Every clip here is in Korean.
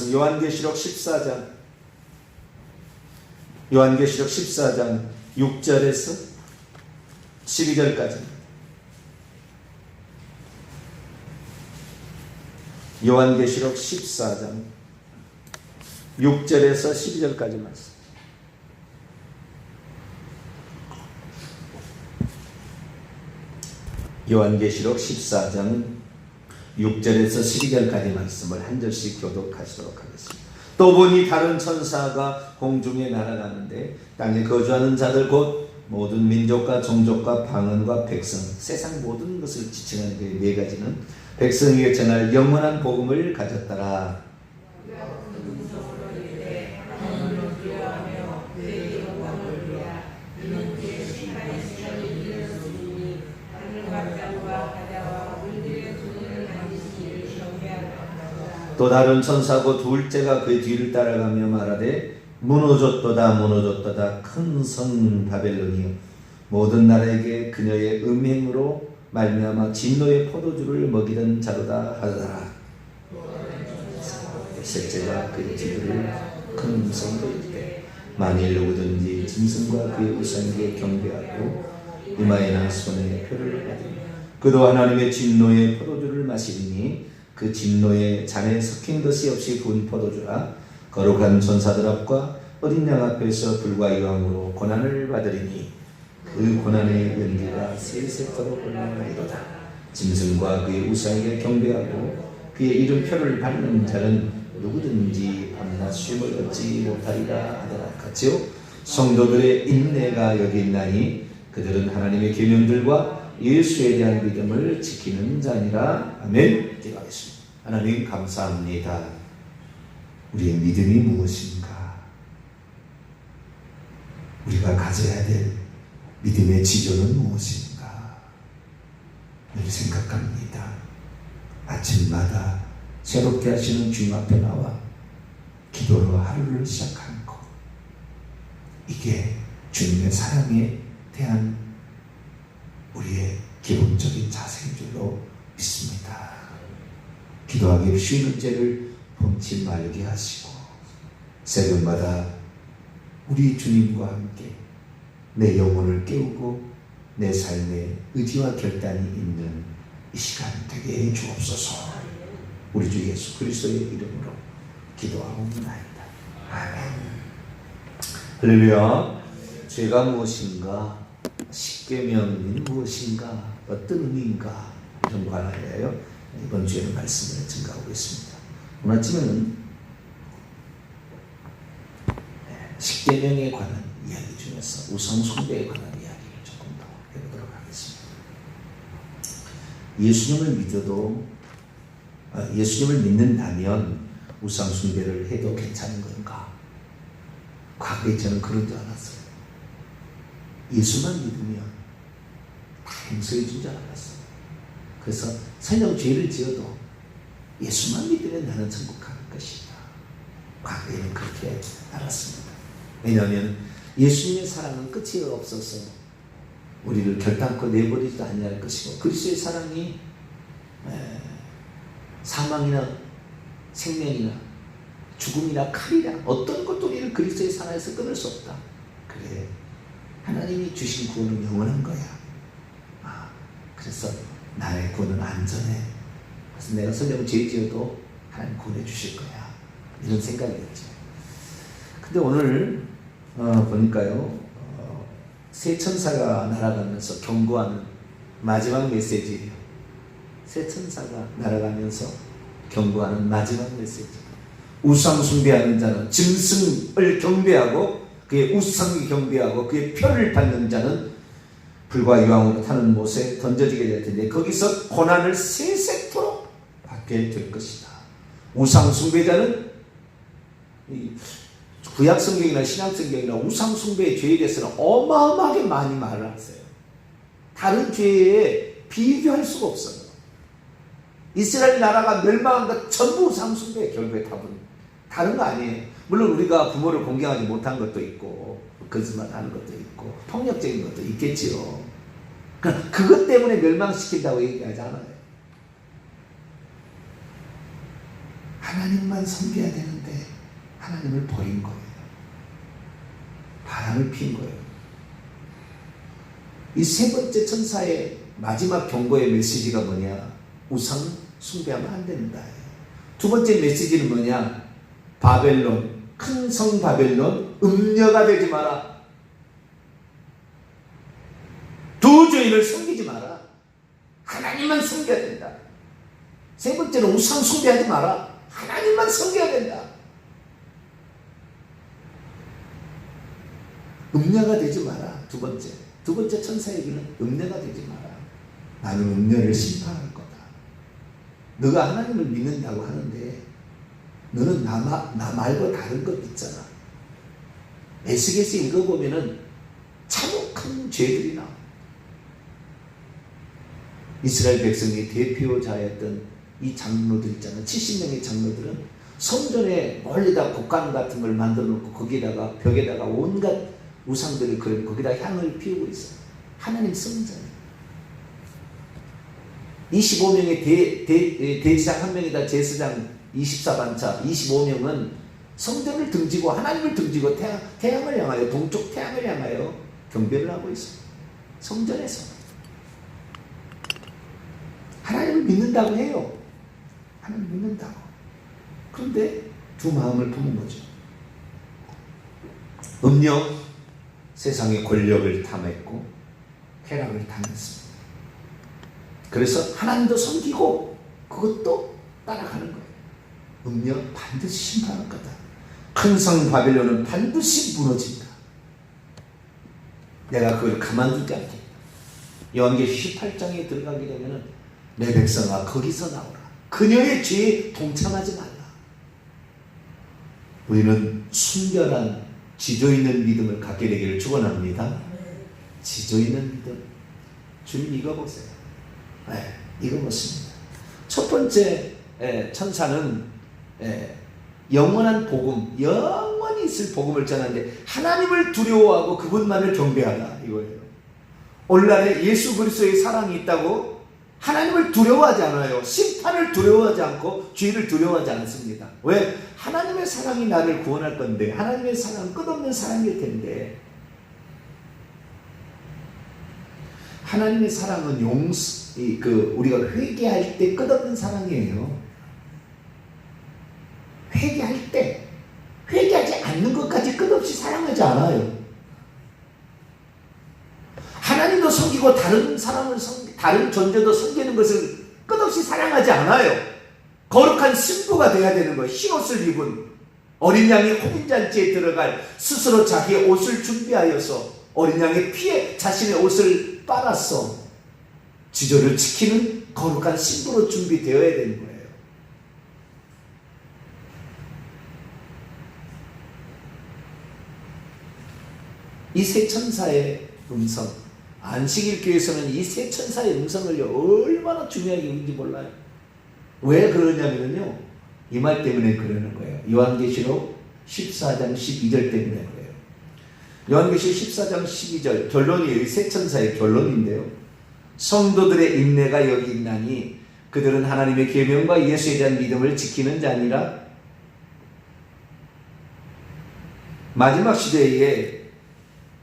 말씀 요한계시록 14장 6절에서 12절까지 요한계시록 14장 6절에서 12절까지 말씀. 요한계시록 14장 6절에서 12절까지 말씀을 한 절씩 교독하시도록 하겠습니다. 또 보니 다른 천사가 공중에 날아가는데 땅에 거주하는 자들 곧 모든 민족과 종족과 방언과 백성, 세상 모든 것을 지칭하는 그 네 가지는 백성에게 전할 영원한 복음을 가졌더라. 또 다른 천사고 둘째가 그의 뒤를 따라가며 말하되 무너졌도다 무너졌도다 큰 성 바벨론이여 모든 나라에게 그녀의 음행으로 말미암아 진노의 포도주를 먹이던 자로다 하더라. 셋째가 그의 뒤를 큰 성으로 이르되 만일 누구든지 짐승과 그의 우상에게 경배하고 이마에나 손에 표를 받으며 그도 하나님의 진노의 포도주를 마시리니 그 진노의 잔에 섞인 것이 없이 부은 포도주라. 거룩한 천사들 앞과 어린 양 앞에서 불과 이왕으로 고난을 받으리니 그 고난의 연기가 세세토록 올라가리로다. 짐승과 그의 우상에게 경배하고 그의 이름표를 받는 자는 누구든지 밤낮 쉼을 얻지 못하리라 하더라. 같이요. 성도들의 인내가 여기 있나니 그들은 하나님의 계명들과 예수에 대한 믿음을 지키는 자니라. 아멘. 기도하겠습니다. 하나님 감사합니다. 우리의 믿음이 무엇인가? 우리가 가져야 될 믿음의 지조는 무엇인가? 늘 생각합니다. 아침마다 새롭게 하시는 주님 앞에 나와 기도로 하루를 시작하는 것, 이게 주님의 사랑에 대한 우리의 기본적인 자세인 줄로 믿습니다. 기도하기 쉬는 죄를 범치 말게 하시고 새벽마다 우리 주님과 함께 내 영혼을 깨우고 내 삶에 의지와 결단이 있는 이 시간 되게 해 주옵소서. 우리 주 예수 그리스도의 이름으로 기도하옵나이다. 아멘. 할렐루야. 죄가 무엇인가? 십계명이 무엇인가? 어떤 의미인가? 이런 관하여요 이번 주에는 말씀을 증가하고 있습니다. 오늘 아침에는 십계명에 관한 이야기 중에서 우상 숭배에 관한 이야기를 조금 더 해보도록 하겠습니다. 예수님을 믿는다면 우상 숭배를 해도 괜찮은 건가? 과거에 저는 그런 줄 알았어요. 예수만 믿으면 다 용서해 준 줄 알았어요. 그래서 설령 죄를 지어도 예수만 믿으면 나는 천국 갈 것이다. 과거에는 그렇게 알았습니다. 왜냐하면 예수님의 사랑은 끝이 없어서 우리를 결단코 내버리지도 않을 것이고 그리스도의 사랑이 사망이나 생명이나 죽음이나 칼이나 어떤 것도 우리를 그리스도의 사랑에서 끊을 수 없다. 그래, 하나님이 주신 구원은 영원한 거야. 그래서 나의 구원은 안전해. 그래서 내가 설령 죄 지어도 하나님 구원해 주실 거야. 이런 생각이었죠. 근데 오늘 보니까요, 새 천사가 날아가면서 경고하는 마지막 메시지예요. 새 천사가 날아가면서 경고하는 마지막 메시지. 우상 숭배하는 자는 짐승을 경배하고 그의 우상을 경배하고 그의 표를 받는 자는 불과 유황으로 타는 못에 던져지게 될 텐데 거기서 고난을 세세토록 받게 될 것이다. 우상 숭배자는 구약 성경이나 신약 성경이나 우상 숭배의 죄에 대해서는 어마어마하게 많이 말을 하세요. 다른 죄에 비교할 수가 없어요. 이스라엘 나라가 멸망한 것 전부 우상 숭배의 결국에 답은 다른 거 아니에요. 물론 우리가 부모를 공경하지 못한 것도 있고 거짓말하는 것도 있고 폭력적인 것도 있겠지요. 그러니까 그것 때문에 멸망시킨다고 얘기하지 않아요. 하나님만 섬겨야 되는데 하는데 하나님을 버린 거예요. 바람을 핀 거예요. 이 세 번째 천사의 마지막 경고의 메시지가 뭐냐? 우상 숭배하면 안 된다. 두 번째 메시지는 뭐냐? 바벨론, 큰 성 바벨론, 음녀가 되지 마라. 두 주인을 섬기지 마라. 하나님만 섬겨야 된다. 세 번째는 우상 숭배하지 마라. 하나님만 섬겨야 된다. 음녀가 되지 마라. 두 번째 천사에게는 음녀가 되지 마라. 나는 음녀를 심판할 거다. 너가 하나님을 믿는다고 하는데 너는 나 말고 다른 것 있잖아. 에스겔서 읽어보면은 참혹한 죄들이 나와. 이스라엘 백성의 대표자였던 이 장로들 있잖아. 70명의 장로들은 성전에 멀리다 곡간 같은 걸 만들어 놓고 거기다가 벽에다가 온갖 우상들을 그리고 거기다 향을 피우고 있어. 하나님 성전에 25명의 대지상 한 명이다. 제사장 24반차 25명은 성전을 등지고 하나님을 등지고 태양을 향하여 동쪽 태양을 향하여 경배를 하고 있어. 성전에서 하나님을 믿는다고 해요. 하나님 믿는다고. 그런데 두 마음을 품은 거죠. 음녀 세상의 권력을 탐했고 쾌락을 탐했습니다. 그래서 하나님도 섬기고 그것도 따라가는 거예요. 음녀 반드시 심판할 거다. 큰 성 바벨론은 반드시 무너진다. 내가 그걸 가만두지 않겠다. 요한계시 18장에 들어가게 되면 내 백성아 거기서 나오라. 그녀의 죄에 동참하지 말라. 우리는 순결한 지조 있는 믿음을 갖게 되기를 축원합니다. 지조 있는 믿음. 주님 읽어보세요. 네, 읽어보십니다. 첫 번째 천사는 영원한 복음, 영원히 있을 복음을 전하는데 하나님을 두려워하고 그분만을 경배하라 이거예요. 오늘날에 예수 그리스도의 사랑이 있다고 하나님을 두려워하지 않아요. 심판을 두려워하지 않고 죄를 두려워하지 않습니다. 왜? 하나님의 사랑이 나를 구원할 건데 하나님의 사랑은 끝없는 사랑일 텐데 하나님의 사랑은 우리가 회개할 때 끝없는 사랑이에요. 회개할 때 회개하지 않는 것까지 끝없이 사랑하지 않아요. 하나님도 섬기고 다른 존재도 섬기는 것을 끝없이 사랑하지 않아요. 거룩한 신부가 돼야 되는 거예요. 흰옷을 입은 어린 양이 혼인잔치에 들어갈 스스로 자기의 옷을 준비하여서 어린 양의 피에 자신의 옷을 빨았어 지조를 지키는 거룩한 신부로 준비되어야 되는 거예요. 이 세 천사의 음성, 안식일 교회에서는 이 세 천사의 음성을 얼마나 중요하게 읽는지 몰라요. 왜 그러냐면요, 이 말 때문에 그러는 거예요. 요한계시록 14장 12절 때문에 그래요. 요한계시록 14장 12절 결론이에요. 이 세 천사의 결론인데요. 성도들의 인내가 여기 있나니 그들은 하나님의 계명과 예수에 대한 믿음을 지키는 자니라. 마지막 시대에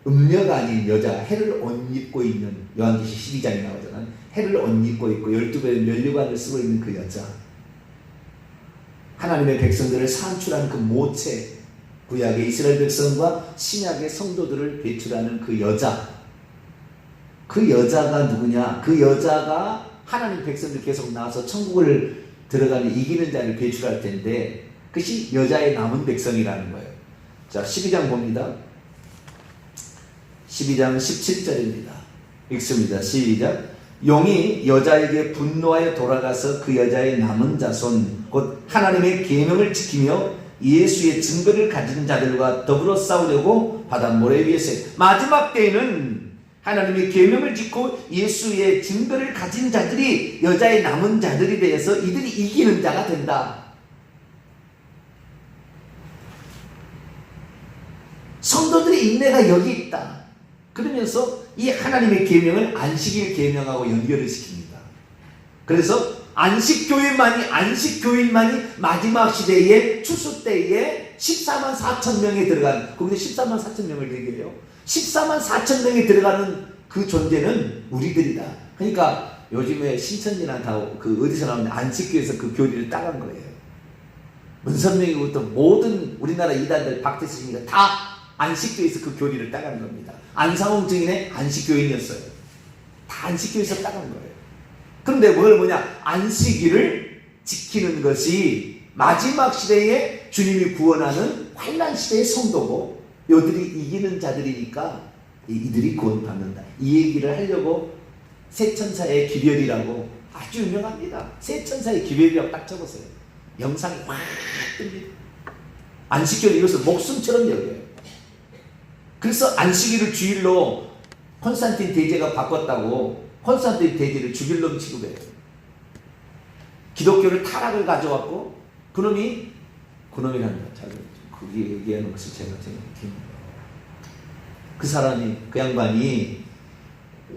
음녀가 아닌 여자, 해를 옷 입고 있는, 요한계시 12장에 나오잖아요. 해를 옷 입고 있고 12배의 면류관을 쓰고 있는 그 여자, 하나님의 백성들을 산출하는 그 모체, 구약의 이스라엘 백성과 신약의 성도들을 배출하는 그 여자, 그 여자가 누구냐? 그 여자가 하나님 백성들 계속 나와서 천국을 들어가는 이기는 자를 배출할 텐데 그것이 여자의 남은 백성이라는 거예요. 자, 12장 봅니다. 12장 17절입니다. 읽습니다. 시작. 용이 여자에게 분노하여 돌아가서 그 여자의 남은 자손 곧 하나님의 계명을 지키며 예수의 증거를 가진 자들과 더불어 싸우려고 바다 모래 위에서 마지막 때에는 하나님의 계명을 지키고 예수의 증거를 가진 자들이 여자의 남은 자들이 되어서 이들이 이기는 자가 된다. 성도들의 인내가 여기 있다. 그러면서 이 하나님의 계명을 안식일 계명하고 연결을 시킵니다. 그래서 안식교인만이 마지막 시대에 추수 때에 14만 4천 명에 들어간, 거기서 14만 4천 명을 얘기해요. 14만 4천 명에 들어가는 그 존재는 우리들이다. 그러니까 요즘에 신천지나 다 어디서 나오는 안식교에서 그 교리를 따간 거예요. 문선명이부터 모든 우리나라 이단들 박태수님이 다 안식교에서 그 교리를 따간 겁니다. 안상홍 증인의 안식교인이었어요. 다 안식교에서 따간 거예요. 그런데 뭐냐? 안식일을 지키는 것이 마지막 시대에 주님이 구원하는 환난 시대의 성도고, 이들이 이기는 자들이니까 이들이 구원받는다. 이 얘기를 하려고 세천사의 기별이라고, 아주 유명합니다. 세천사의 기별이라고 딱 적었어요. 영상이 확 뜹니다. 안식일을 이것을 목숨처럼 여겨요. 그래서 안식일을 주일로 콘스탄틴 대제가 바꿨다고 콘스탄틴 대제를 죽일 놈 취급해요. 기독교를 타락을 가져왔고 그놈이 한다. 그게 얘기하는 것을 제가 생각해요. 그 사람이, 그 양반이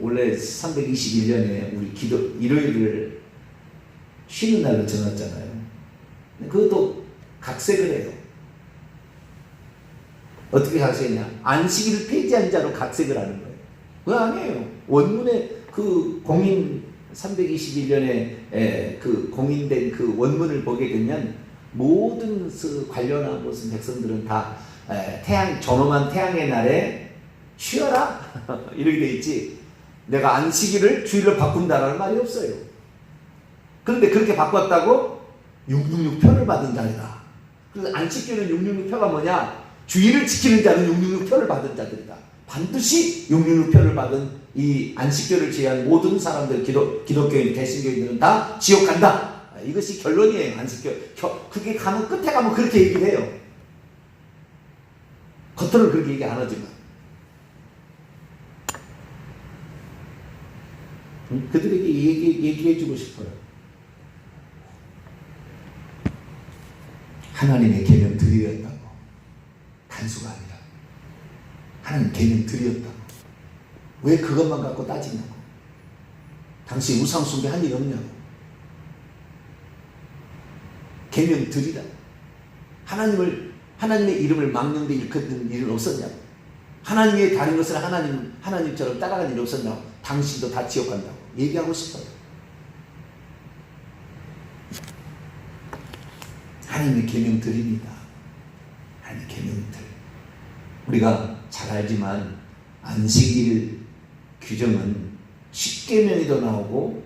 원래 321년에 우리 일요일을 쉬는 날로 정했잖아요. 그것도 각색을 해요. 어떻게 각색했냐? 안식일을 폐지한 자로 각색을 하는 거예요. 그거 아니에요. 원문에 그 공인 321년에 그 공인된 그 원문을 보게 되면 모든 관련한 무슨 백성들은 다 존엄한 태양의 날에 쉬어라 이렇게 돼 있지, 내가 안식일을 주일로 바꾼다라는 말이 없어요. 그런데 그렇게 바꿨다고 666표를 받은 자이다. 그래서 안식일은 666표가 뭐냐? 주일을 지키는 자는 666표를 받은 자들이다. 반드시 666표를 받은 이 안식교를 제외한 모든 사람들, 기독교인, 개신교인들은 다 지옥 간다. 이것이 결론이에요. 안식교. 그게 가면, 끝에 가면 그렇게 얘기를 해요. 겉으로 그렇게 얘기 안 하지만. 그들에게 얘기해주고 싶어요. 하나님의 계명 드리였다고. 단수가 아니라 하나님 계명 드리였다고. 왜 그것만 갖고 따지냐고. 당신 우상 숭배 한 일 없냐고. 계명 드리라. 하나님의 이름을 망령되 일컫는 일은 없었냐고. 하나님의 다른 것을 하나님처럼 따라가는 일이 없었냐고. 당신도 다 지옥 간다고 얘기하고 싶어요. 하나님의 계명 드립니다. 하나님의 계명들. 우리가 잘 알지만 안식일 규정은 십계명에도 나오고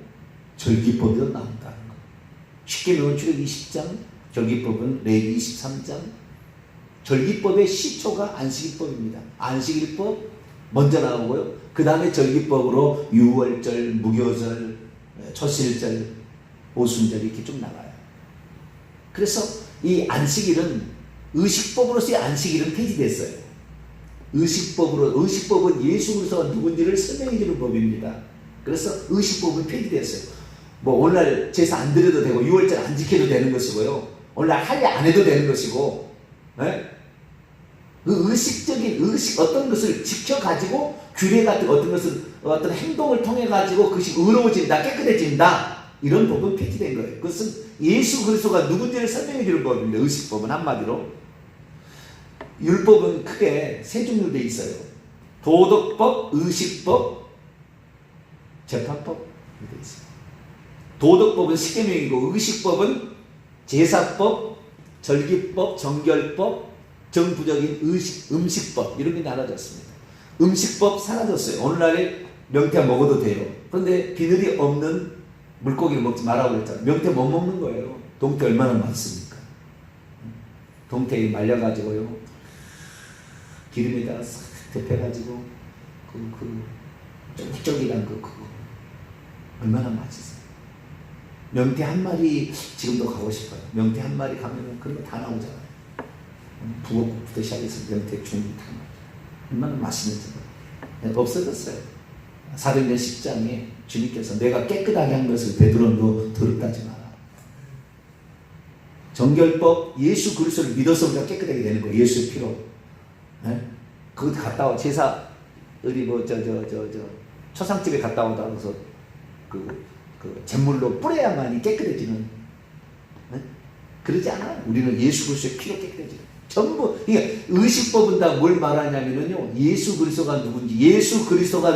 절기법에도 나온다는 거. 십계명은 출애굽기 20장, 절기법은 레위기 23장. 절기법의 시초가 안식일법입니다. 안식일법 먼저 나오고요. 그 다음에 절기법으로 유월절, 무교절, 초실절, 오순절 이렇게 쭉 나가요. 그래서 이 안식일은 의식법으로서의 안식일은 폐지됐어요. 의식법은 예수 그리스도가 누군지를 설명해 주는 법입니다. 그래서 의식법은 폐지됐어요. 뭐 오늘날 제사 안 드려도 되고 유월절 안 지켜도 되는 것이고요. 오늘날 할례 안 해도 되는 것이고, 그 의식 어떤 것을 지켜가지고 규례 같은 어떤 행동을 통해 가지고 그것이 의로워진다, 깨끗해진다, 이런 법은 폐지된 거예요. 그것은 예수 그리스도가 누군지를 설명해 주는 법입니다. 의식법은 한마디로. 율법은 크게 세 종류로 되어 있어요. 도덕법, 의식법, 재판법 되어 있어요. 도덕법은 십계명이고 의식법은 제사법, 절기법, 정결법, 정부적인 음식법 이런 게 나눠졌습니다. 음식법 사라졌어요. 오늘날에 명태 먹어도 돼요. 그런데 비늘이 없는 물고기를 먹지 말라고 그랬잖아요. 명태 못 먹는 거예요. 동태 얼마나 많습니까? 동태 말려가지고요, 기름에다가 싹 데펴가지고 쫄깃쫄깃한 그거 얼마나 맛있어요. 명태 한 마리 지금도 가고 싶어요. 명태 한 마리 가면 그런 거 다 나오잖아요. 북어국부터 시작해서 명태, 중국 다 나오죠. 얼마나 맛있는지. 없어졌어요. 사도행전 10장에 주님께서 내가 깨끗하게 한 것을 베드로도 더럽다지 마라. 정결법, 예수 그리스도를 믿어서 우리가 깨끗하게 되는 거예요. 예수의 피로. 그거 갔다 와. 제사 어디 초상집에 갔다 오다 그래서 그 잿물로 뿌려야만이 깨끗해지는, 그러지 않아. 우리는 예수 그리스도의 피로 깨끗해지는. 전부 이게 의식법은 다 뭘 말하냐면요, 예수 그리스도가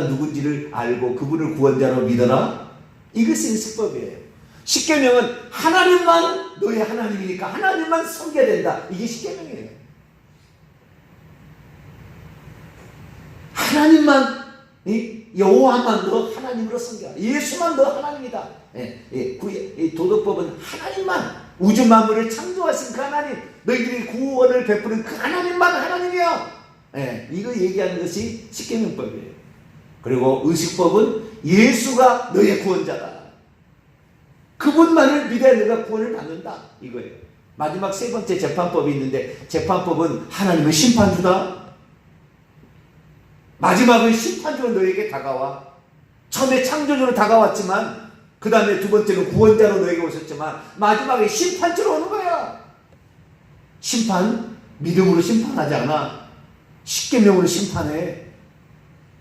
누군지를 알고 그분을 구원자로 믿어라. 이것이 의식법이에요. 십계명은 하나님만 너의 하나님이니까 하나님만 섬겨야 된다. 이게 십계명이에요. 하나님만, 여호와만 너 하나님으로 섬겨. 예수만 너 하나님이다. 도덕법은 하나님만, 우주 만물을 창조하신 그 하나님, 너희들이 구원을 베푸는 그 하나님만 하나님이야. 이거 얘기하는 것이 십계명법이에요. 그리고 의식법은 예수가 너의 구원자다. 그분만을 믿어야 너가 구원을 받는다. 이거예요. 마지막 세 번째 재판법이 있는데, 재판법은 하나님은 심판주다. 마지막은 심판주로 너에게 다가와. 처음에 창조주로 다가왔지만, 그 다음에 두 번째는 구원자로 너에게 오셨지만, 마지막에 심판주로 오는 거야. 심판, 믿음으로 심판하지 않아. 십계명으로 심판해.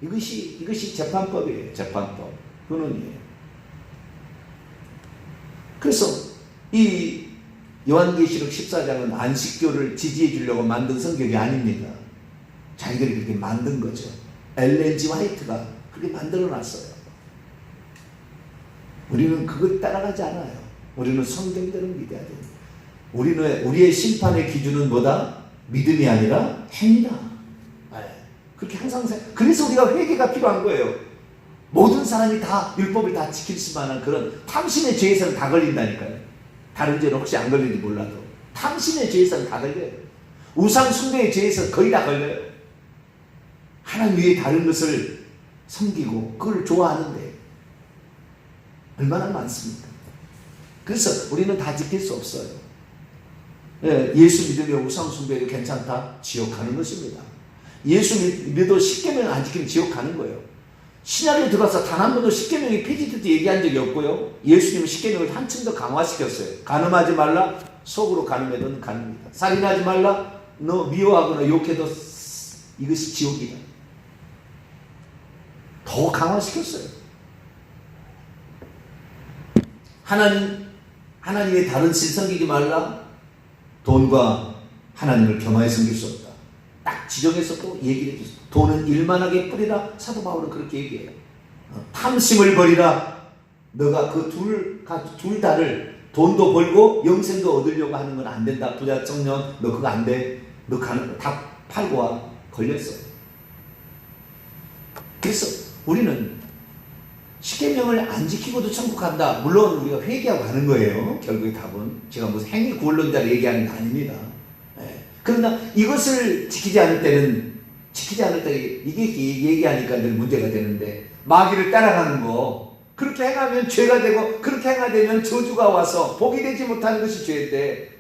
이것이 재판법이에요. 재판법. 근원이에요. 그래서 이 요한계시록 14장은 안식교를 지지해 주려고 만든 성경이 아닙니다. 자기들이 그렇게 만든 거죠. 엘렌 G 화이트가 그렇게 만들어 놨어요. 우리는 그걸 따라가지 않아요. 우리는 성경대로 믿어야 돼요. 우리의 심판의 기준은 뭐다? 믿음이 아니라 행위다. 그렇게 항상 그래서 우리가 회개가 필요한 거예요. 모든 사람이 다 율법을 다 지킬 수만한 그런 탐심의 죄에서는 다 걸린다니까요. 다른 죄는 혹시 안 걸리는지 몰라도 탐심의 죄에서는 다 걸려요. 우상 숭배의 죄에서 거의 다 걸려요. 하나님 위에 다른 것을 섬기고 그걸 좋아하는데 얼마나 많습니까? 그래서 우리는 다 지킬 수 없어요. 예수 믿으며 우상 숭배도 괜찮다? 지옥 가는 것입니다. 예수 믿어도 십계명 안 지키면 지옥 가는 거예요. 신약에 들어가서 단 한 번도 십계명이 폐지됐다 얘기한 적이 없고요. 예수님은 십계명을 한층 더 강화시켰어요. 간음하지 말라, 속으로 간음해도 간음이다. 살인하지 말라, 너 미워하거나 욕해도 이것이 지옥이다. 더 강화시켰어요. 하나님의 다른 신 섬기지 말라, 돈과 하나님을 겸하여 섬길 수 없다. 딱 지정해서 또 얘기를 해주세요. 돈은 일만하게 뿌리라. 사도 바울은 그렇게 얘기해요. 탐심을 버리라. 너가 그 둘 다를 돈도 벌고 영생도 얻으려고 하는 건 안 된다. 부자 청년 너 그거 안 돼. 너 다 팔고 와. 걸렸어요. 그래서 우리는 십계명을 안 지키고도 천국 간다. 물론 우리가 회개하고 가는 거예요. 결국의 답은. 제가 무슨 행위 구원론자를 얘기하는 게 아닙니다. 그러나 이것을 지키지 않을 때 이게 얘기하니까 늘 문제가 되는데, 마귀를 따라가는 거, 그렇게 행하면 죄가 되고 그렇게 행하되면 저주가 와서 복이 되지 못하는 것이 죄인데,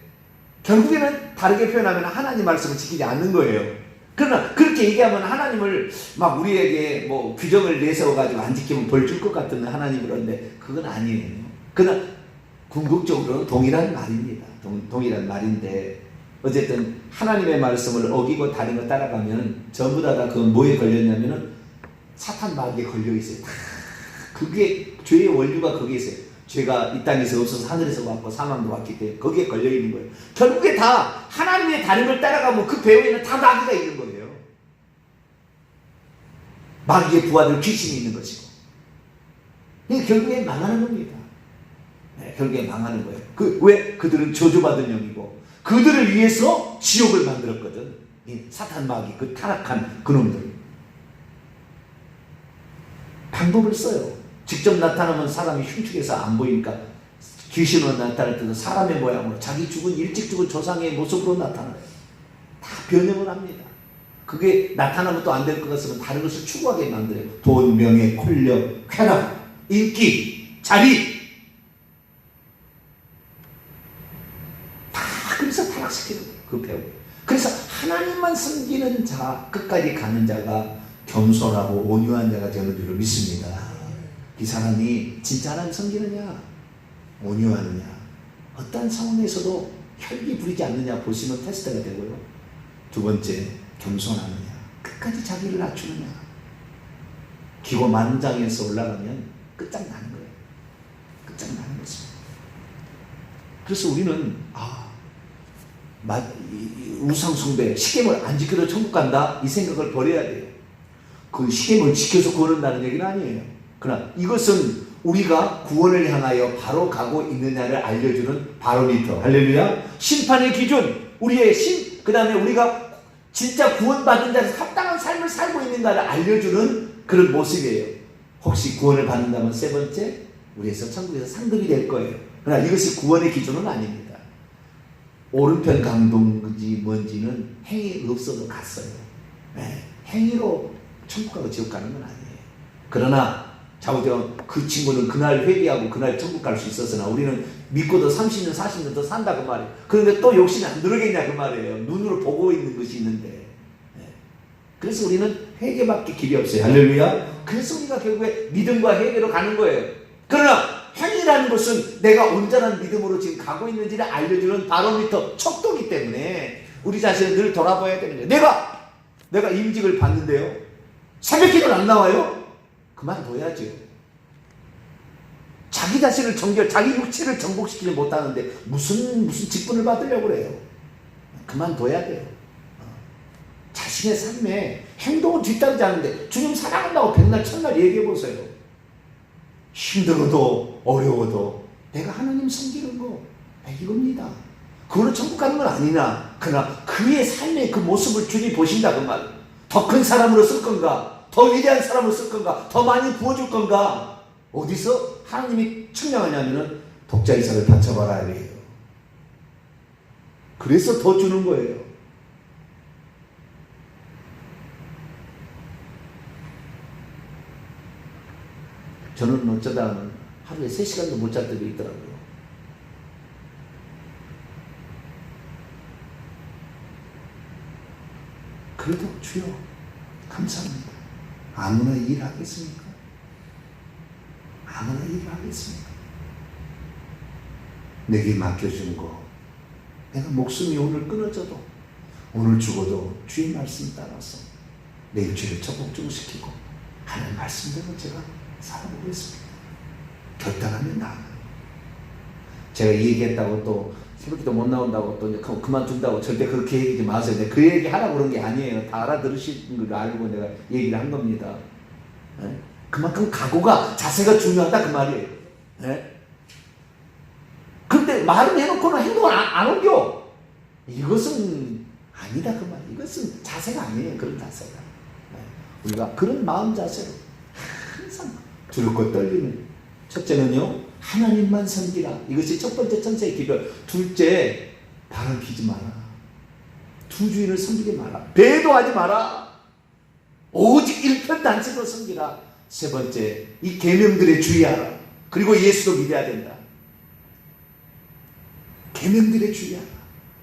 결국에는 다르게 표현하면 하나님 말씀을 지키지 않는 거예요. 그러나 그렇게 얘기하면 하나님을 막 우리에게 뭐 규정을 내세워가지고 안 지키면 벌 줄 것 같은 하나님을 하는데 그건 아니에요. 그러나 궁극적으로는 동일한 말입니다. 동일한 말인데, 어쨌든 하나님의 말씀을 어기고 다른 거 따라가면 전부 다 그건 뭐에 걸렸냐면은 사탄 마귀에 걸려있어요. 다 그게 죄의 원류가 거기에 있어요. 죄가 이 땅에서 없어서 하늘에서 왔고 사망도 왔기 때문에 거기에 걸려있는 거예요. 결국에 다 하나님의 다른 걸 따라가면 그 배후에는 다 마귀가 있는 거예요. 마귀의 부하들 귀신이 있는 것이고. 결국에 망하는 겁니다. 결국에 망하는 거예요. 왜? 그들은 저주받은 영이고 그들을 위해서 지옥을 만들었거든. 사탄 마귀, 그 타락한 그놈들. 방법을 써요. 직접 나타나면 사람이 흉측해서 안 보이니까 귀신으로 나타날 때도 사람의 모양으로 일찍 죽은 조상의 모습으로 나타나요. 다 변형을 합니다. 그게 나타나면 또 안 될 것 같으면 다른 것을 추구하게 만들어요. 돈, 명예, 권력, 쾌락, 인기, 자리. 그래서 타락시키는 거예요. 그 배우. 그래서 하나님만 섬기는 자, 끝까지 가는 자가 겸손하고 온유한 자가 되는 줄을 믿습니다. 이 사람이 진짜 하나님 섬기느냐, 온유하느냐, 어떤 상황에서도 혈기 부리지 않느냐 보시면 테스트가 되고요. 두 번째, 겸손하느냐, 끝까지 자기를 낮추느냐. 기고만장해서 올라가면 끝장나는 거예요. 끝장나는 것입니다. 그래서 우리는 우상숭배, 십계명 안 지켜도 천국 간다 이 생각을 버려야 돼요. 그 십계명을 지켜서 구원한다는 얘기는 아니에요. 그러나 이것은 우리가 구원을 향하여 바로 가고 있느냐를 알려주는 바로미터. 할렐루야. 심판의 기준, 우리의 그 다음에 우리가 진짜 구원받은 자에서 합당한 삶을 살고 있는가를 알려주는 그런 모습이에요. 혹시 구원을 받는다면 세 번째, 우리에서 천국에서 상급이 될 거예요. 그러나 이것이 구원의 기준은 아닙니다. 오른편 감동인지 뭔지는 행위 없어도 갔어요. 네. 행위로 천국 가고 지옥 가는 건 아니에요. 그러나 자우정 그 친구는 그날 회개하고 그날 천국 갈 수 있었으나 우리는 믿고도 30년 40년 더 산다 그 말이에요. 그런데 또 욕심이 안 들어겠냐 그 말이에요. 눈으로 보고 있는 것이 있는데. 네. 그래서 우리는 회개밖에 길이 없어요. 할렐루야. 그래서 우리가 결국에 믿음과 회개로 가는 거예요. 그러나 행위라는 것은 내가 온전한 믿음으로 지금 가고 있는지를 알려주는 바로미터, 척도기 때문에 우리 자신을 늘 돌아봐야 되는 거예요. 내가 임직을 받는데요. 새벽기도는 안 나와요? 그만둬야죠. 자기 자신을 자기 육체를 정복시키지 못하는데 무슨 직분을 받으려고 그래요. 그만둬야 돼요. 자신의 삶에 행동은 뒤따르지 않는데 주님 사랑한다고 백날 천날 얘기해보세요. 힘들어도 어려워도 내가 하나님 섬기는 거 이겁니다. 그거는 천국 가는 건 아니나 그러나 그의 삶의 그 모습을 주님 보신다 그 말. 더 큰 사람으로 쓸 건가, 더 위대한 사람으로 쓸 건가, 더 많이 부어줄 건가. 어디서 하나님이 측량하냐면은 독자 이삭을 바쳐봐라 이래요. 그래서 더 주는 거예요. 저는 어쩌다 하루에 3시간도 못 잘 때도 있더라고요. 그래도 주여 감사합니다. 아무나 일하겠습니까? 아무나 일하겠습니까? 내게 맡겨준 거 내가 목숨이 오늘 끊어져도 오늘 죽어도 주의 말씀 따라서 내 육체를 적복종시키고 하나님 말씀대로 제가 살아보겠습니다. 결단하면 나아요. 제가 이 얘기했다고 또 새벽기도 못 나온다고 또 이제 그만둔다고 절대 그렇게 얘기하지 마세요. 내가 그 얘기 하라고 그런 게 아니에요. 다 알아들으시는 걸 알고 내가 얘기를 한 겁니다. 네? 그만큼 각오가, 자세가 중요하다 그 말이에요. 네? 그런데 말은 해놓고는 행동을 안 옮겨. 이것은 아니다 그 말. 이것은 자세가 아니에요. 그런 자세가. 네? 우리가 그런 마음 자세로 항상 두렵고 떨리는. 첫째는요, 하나님만 섬기라. 이것이 첫 번째 천사의 기도. 둘째, 바람 피지 마라. 두 주인을 섬기지 마라. 배도하지 마라. 오직 일편단심으로 섬기라. 세 번째, 이 계명들에 주의하라. 그리고 예수도 믿어야 된다. 계명들에 주의하라.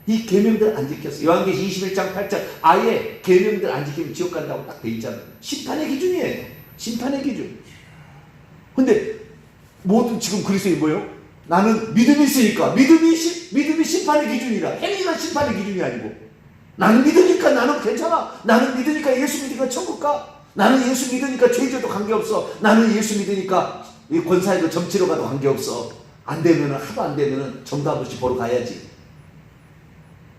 이 계명들 안 지켰어. 요한계시 21장 8절 아예 계명들 안 지키면 지옥 간다고 딱 돼 있잖아요. 심판의 기준이에요. 심판의 기준. 근데 모든 지금 그리스도인 뭐예요? 나는 믿음이 있으니까 믿음이 심판의 기준이라. 행위가 심판의 기준이 아니고 나는 믿으니까 나는 괜찮아. 나는 믿으니까 예수 믿으니까 천국 가. 나는 예수 믿으니까 죄져도 관계없어. 나는 예수 믿으니까 이 권사에도 점치러 가도 관계없어. 안 되면은 하도 안 되면은 점도 아버지 보러 가야지.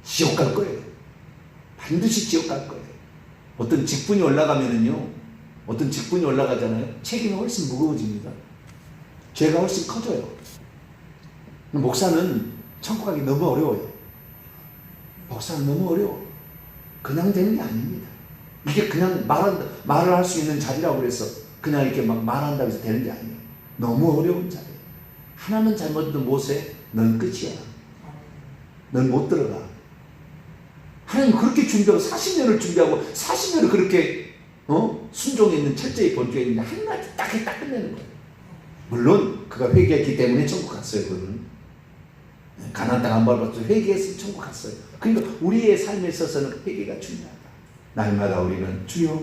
지옥 갈 거예요. 반드시 지옥 갈 거예요. 어떤 직분이 올라가면은요, 어떤 직분이 올라가잖아요. 책임이 훨씬 무거워집니다. 죄가 훨씬 커져요. 목사는 천국 가기 너무 어려워요. 목사는 너무 어려워. 그냥 되는 게 아닙니다. 이게 그냥 말을 할 수 있는 자리라고 그래서 그냥 이렇게 막 말한다고 해서 되는 게 아니에요. 너무 어려운 자리예요. 하나는 잘못해도 모세, 넌 끝이야. 넌 못 들어가. 하나님 그렇게 준비하고 40년을 준비하고 40년을 그렇게 순종에 있는 철저히 본주에 있는데 한마디 딱 끝내는 거예요. 물론 그가 회개했기 때문에 천국 갔어요. 그는 가나안 땅 안 밟았죠. 회개해서 천국 갔어요. 그러니까 우리의 삶에 있어서는 회개가 중요하다. 날마다 우리는 주여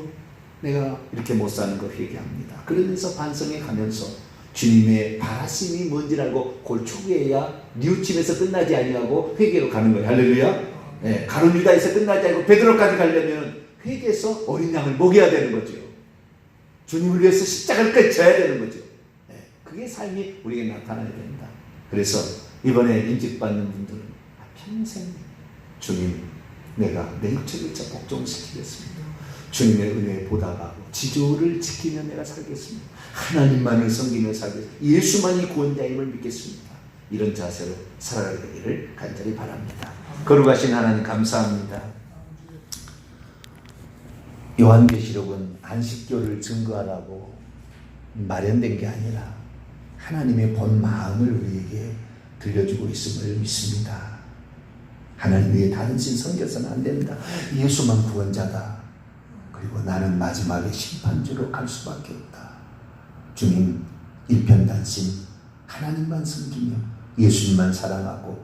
내가 이렇게 못 사는 거 회개합니다. 그러면서 반성해 가면서 주님의 바라심이 뭔지를 알고 그걸 추구해야 뉘우침에서 끝나지 아니하고 회개로 가는 거예요. 할렐루야. 네, 가룟 유다에서 끝나지 않고 베드로까지 가려면 회개해서 어린 양을 먹여야 되는 거죠. 주님을 위해서 십자가를 져야 되는 거죠. 네, 그게 삶이 우리에게 나타나야 된다. 그래서 이번에 임직받는 분들은 평생 주님, 내가 내 육체를 복종시키겠습니다. 주님의 은혜에 보답하고 지조를 지키며 내가 살겠습니다. 하나님만을 섬기며 살겠습니다. 예수만이 구원자임을 믿겠습니다. 이런 자세로 살아가게 되기를 간절히 바랍니다. 거룩하신 하나님 감사합니다. 요한계시록은 안식교를 증거하라고 마련된 게 아니라 하나님의 본 마음을 우리에게 들려주고 있음을 믿습니다. 하나님 위에 다른 신 섬겨서는 안 된다. 예수만 구원자다. 그리고 나는 마지막에 심판주로 갈 수밖에 없다. 주님, 일편단심 하나님만 섬기며 예수님만 사랑하고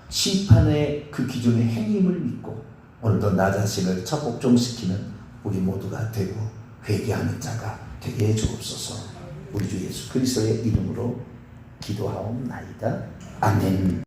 심판의 그 기준의 행임을 믿고 오늘도 나 자신을 적복종시키는 우리 모두가 되고 회개하는 자가 되게 해 주옵소서. 우리 주 예수 그리스도의 이름으로 기도하옵나이다. 아멘.